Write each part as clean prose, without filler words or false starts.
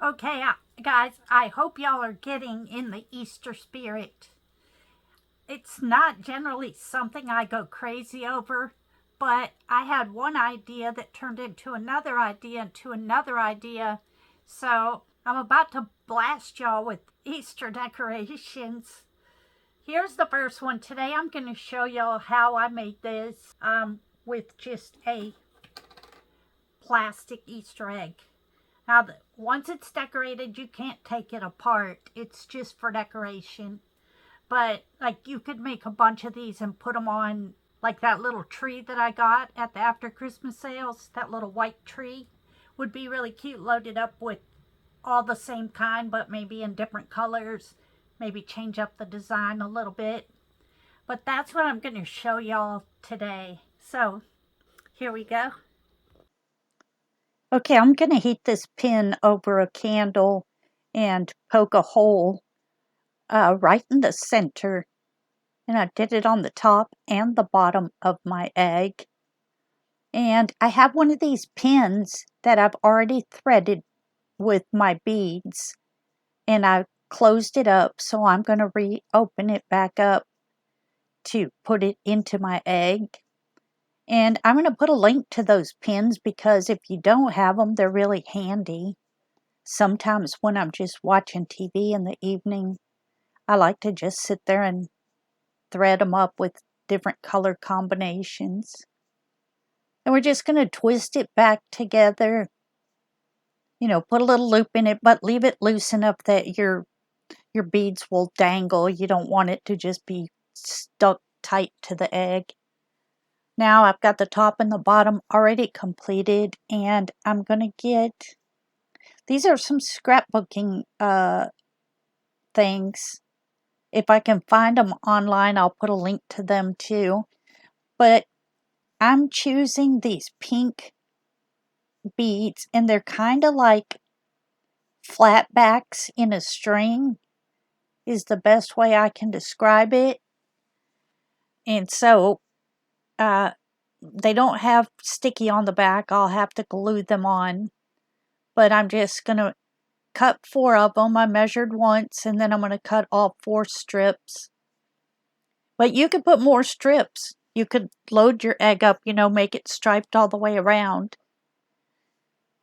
Okay, guys, I hope y'all are getting in the Easter spirit. It's not generally something I go crazy over, but I had one idea that turned into another idea, So I'm about to blast y'all with Easter decorations. Here's the first one. Today I'm going to show y'all how I made this with just a plastic Easter egg. Now, once it's decorated, you can't take it apart. It's just for decoration. But, like, you could make a bunch of these and put them on, like that little tree that I got at the after Christmas sales. That little white tree would be really cute, loaded up with all the same kind, but maybe in different colors. Maybe change up the design a little bit. But that's what I'm going to show y'all today. So, here we go. Okay, I'm going to heat this pin over a candle and poke a hole right in the center. And I did it on the top and the bottom of my egg. And I have one of these pins that I've already threaded with my beads. And I closed it up, so I'm going to reopen it back up to put it into my egg. And I'm going to put a link to those pins because if you don't have them, they're really handy. Sometimes when I'm just watching TV in the evening, I like to just sit there and thread them up with different color combinations. And we're just going to twist it back together. You know, put a little loop in it, but leave it loose enough that your beads will dangle. You don't want it to just be stuck tight to the egg. Now I've got the top and the bottom already completed, and I'm going to get, these are some scrapbooking things. If I can find them online, I'll put a link to them too. But I'm choosing these pink beads, and they're kind of like flatbacks in a string is the best way I can describe it. And so they don't have sticky on the back. I'll have to glue them on. But I'm just going to cut 4 of them. I measured once, and then I'm going to cut all 4 strips. But you could put more strips. You could load your egg up, make it striped all the way around.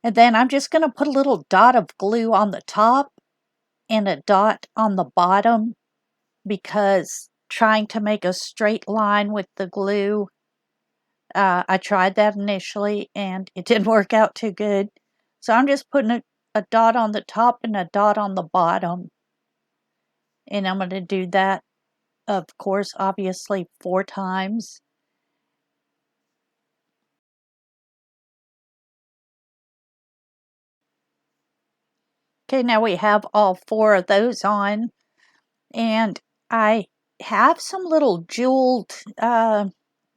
And then I'm just going to put a little dot of glue on the top and a dot on the bottom, because trying to make a straight line with the glue, I tried that initially and it didn't work out too good. So I'm just putting a dot on the top and a dot on the bottom. And I'm going to do that, of course, obviously 4 times. Okay, now we have all 4 of those on. And I have some little jeweled,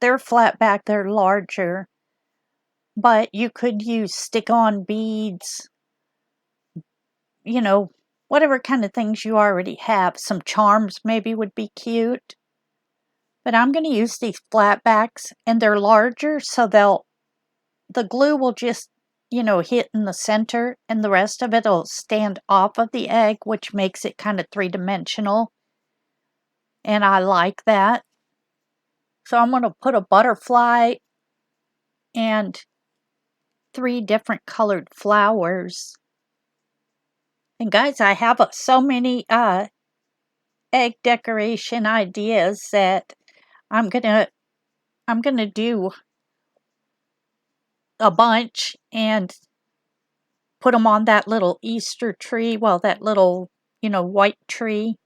they're flat back, they're larger. But you could use stick-on beads, whatever kind of things you already have. Some charms maybe would be cute. But I'm going to use these flatbacks, and they're larger, so the glue will just, hit in the center, and the rest of it will stand off of the egg, which makes it kind of 3-dimensional. And I like that. So I'm going to put a butterfly and 3 different colored flowers. And guys, I have so many egg decoration ideas that I'm gonna do a bunch and put them on that little Easter tree. Well, that little, white tree.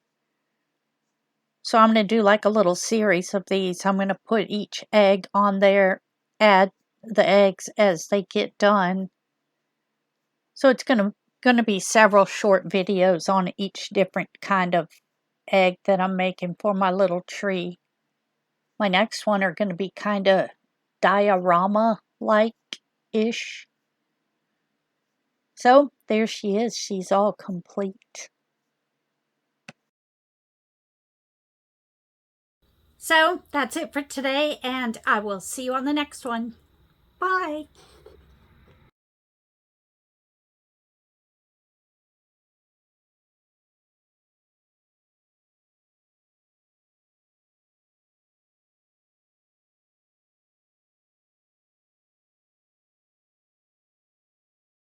So I'm gonna do like a little series of these. I'm gonna put each egg on there, add the eggs as they get done. So it's gonna be several short videos on each different kind of egg that I'm making for my little tree. My next one are going to be kind of diorama-like-ish. So there she is. She's all complete. So that's it for today, and I will see you on the next one. Bye.